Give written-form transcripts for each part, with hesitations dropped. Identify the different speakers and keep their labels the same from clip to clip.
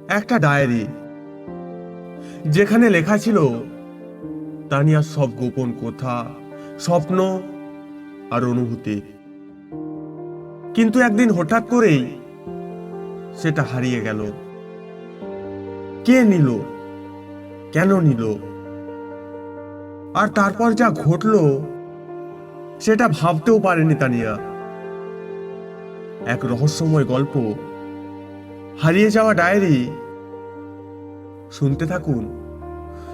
Speaker 1: একটা ডায়েরি, যেখানে লেখা ছিল তানিয়ার সব গোপন কথা, স্বপ্ন আর অনুভূতি। কিন্তু একদিন হঠাৎ করেই সেটা হারিয়ে গেল। কে নিল, কেন নিল, আর তারপর যা ঘটলো সেটা ভাবতেও পারেনি তানিয়া। এক রহস্যময় গল্প, হারিয়ে যাওয়া ডায়েরি। শুনতে থাকুন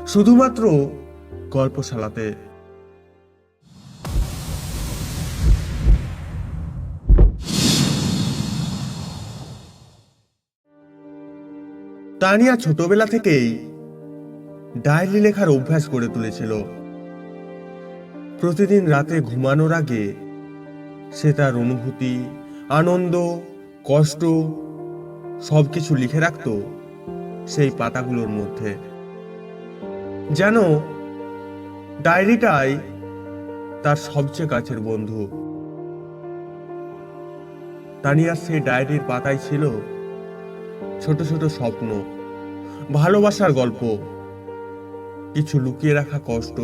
Speaker 1: শুধুমাত্র গল্পশালাতে। তানিয়া ছোটবেলা থেকেই ডায়েরি লেখার অভ্যাস করে তুলেছিল। প্রতিদিন রাতে ঘুমানোর আগে সে তার অনুভূতি, আনন্দ, কষ্ট সবকিছু লিখে রাখত সেই পাতাগুলোর মধ্যে। যেন ডায়েরিটাই তার সবচেয়ে কাছের বন্ধু। তানিয়ার সেই ডায়েরির পাতায় ছিল ছোট ছোট স্বপ্ন, ভালোবাসার গল্প, কিছু লুকিয়ে রাখা কষ্ট,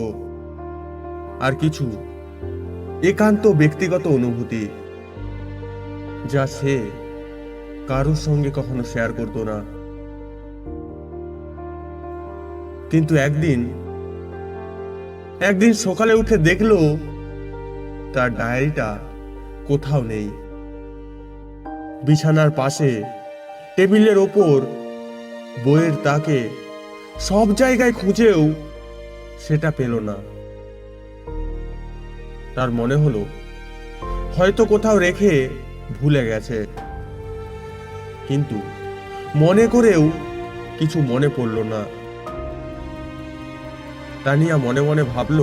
Speaker 1: আর কিছু একান্ত ব্যক্তিগত অনুভূতি, যা সে কারোর সঙ্গে কখনো শেয়ার করতো না। কিন্তু একদিন সকালে উঠে দেখলো তার ডায়েরিটা কোথাও নেই। বিছানার পাশে, টেবিলের ওপর, বইয়ের তাকে, সব জায়গায় খুঁজেও সেটা পেল না। তার মনে হলো হয়তো কোথাও রেখে ভুলে গেছে। কিন্তু মনে করেও কিছু মনে পড়ল না। তানিয়া মনে মনে ভাবল,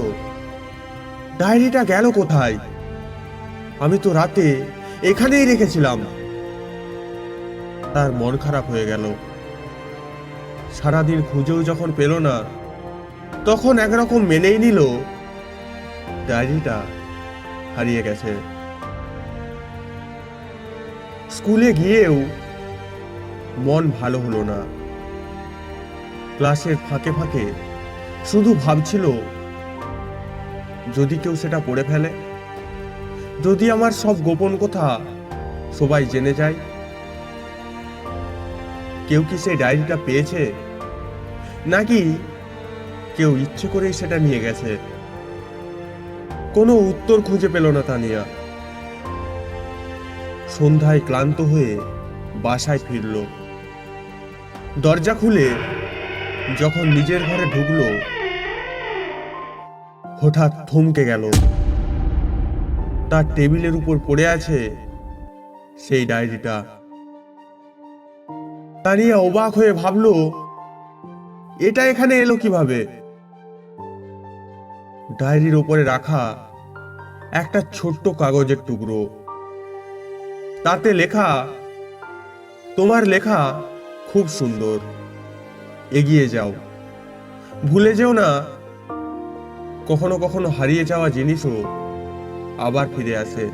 Speaker 1: ডায়েরিটা গেল কোথায়? আমি তো রাতে এখানেই রেখেছিলাম। তার মন খারাপ হয়ে গেল। সারাদিন খুঁজেও যখন পেল না, তখন একরকম মেনেই নিল ডায়েরিটা হারিয়ে গেছে। স্কুলে গিয়েও মন ভালো হলো না। ক্লাসের ফাঁকে ফাঁকে শুধু ভাবছিল, যদি কেউ সেটা পড়ে ফেলে, যদি আমার সব গোপন কথা সবাই জেনে যায়। কেউ কি সেই ডায়েরিটা পেয়েছে, নাকি কেউ ইচ্ছে করেই সেটা নিয়ে গেছে? কোনো উত্তর খুঁজে পেল না তানিয়া। সন্ধ্যায় ক্লান্ত হয়ে বাসায় ফিরল। দরজা খুলে যখন নিজের ঘরে ঢুকলো, হঠাৎ থমকে গেল। তার টেবিলের উপর পড়ে আছে সেই ডায়েরিটা। তানিয়া অবাক হয়ে ভাবল, এটা এখানে এলো কিভাবে? ডায়েরির উপরে রাখা একটা ছোট্ট কাগজের টুকরো, তাতে লেখা, তোমার লেখা খুব সুন্দর, এগিয়ে যাও, ভুলে যেও না কখনো কখনো হারিয়ে যাওয়া জিনিসও আবার ফিরে আসে।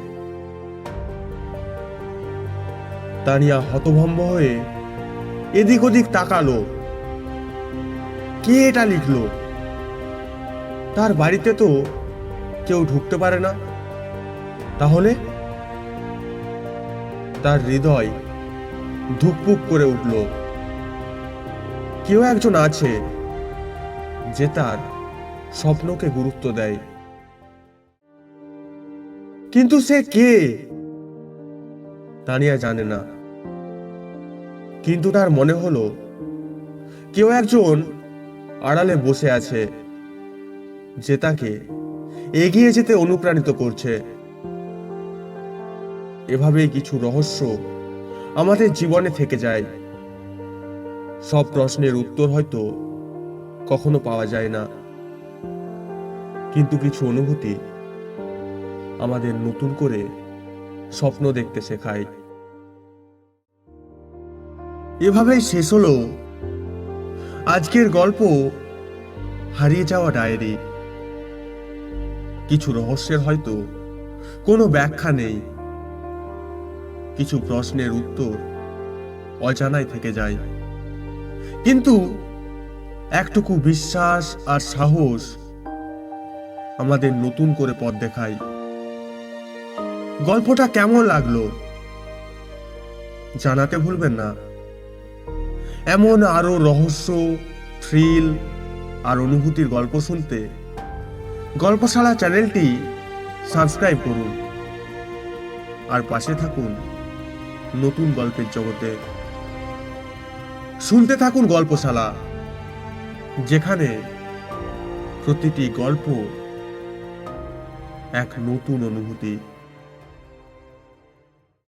Speaker 1: তানিয়া হতভম্ব হয়ে এদিক ওদিক তাকালো। কে এটা লিখলো? তার বাড়িতে তো কেউ ঢুকতে পারে না। তাহলে? তার হৃদয় ধুকপুক করে উঠল। কেউ একজন আছে যে তার স্বপ্নকে গুরুত্ব দেয়। কিন্তু সে কে? তানিয়া জানে না। কিন্তু তার মনে হলো কেউ একজন আড়ালে বসে আছে, যে তাকে এগিয়ে যেতে অনুপ্রাণিত করছে। এভাবেই কিছু রহস্য আমাদের জীবনে থেকে যায়। সব প্রশ্নের উত্তর হয়তো কখনো পাওয়া যায় না, কিন্তু কিছু অনুভূতি আমাদের নতুন করে স্বপ্ন দেখতে শেখায়। এভাবেই শেষ হলো আজকের গল্প, হারিয়ে যাওয়া ডায়েরি। কিছু রহস্যের হয়তো কোনো ব্যাখ্যা নেই, কিছু প্রশ্নের উত্তর অজানায় থেকে যায়। কিন্তু একটুকু বিশ্বাস আর সাহস আমাদের নতুন করে পথ দেখায়। গল্পটা কেমন লাগলো জানাতে ভুলবেন না। এমন আরো রহস্য, থ্রিল আর অনুভূতির গল্প শুনতে গল্পশালা চ্যানেলটি সাবস্ক্রাইব করুন আর পাশে থাকুন নতুন গল্পের জগতে। শুনতে থাকুন গল্পশালা, যেখানে প্রতিটি গল্প এক নতুন অনুভূতি।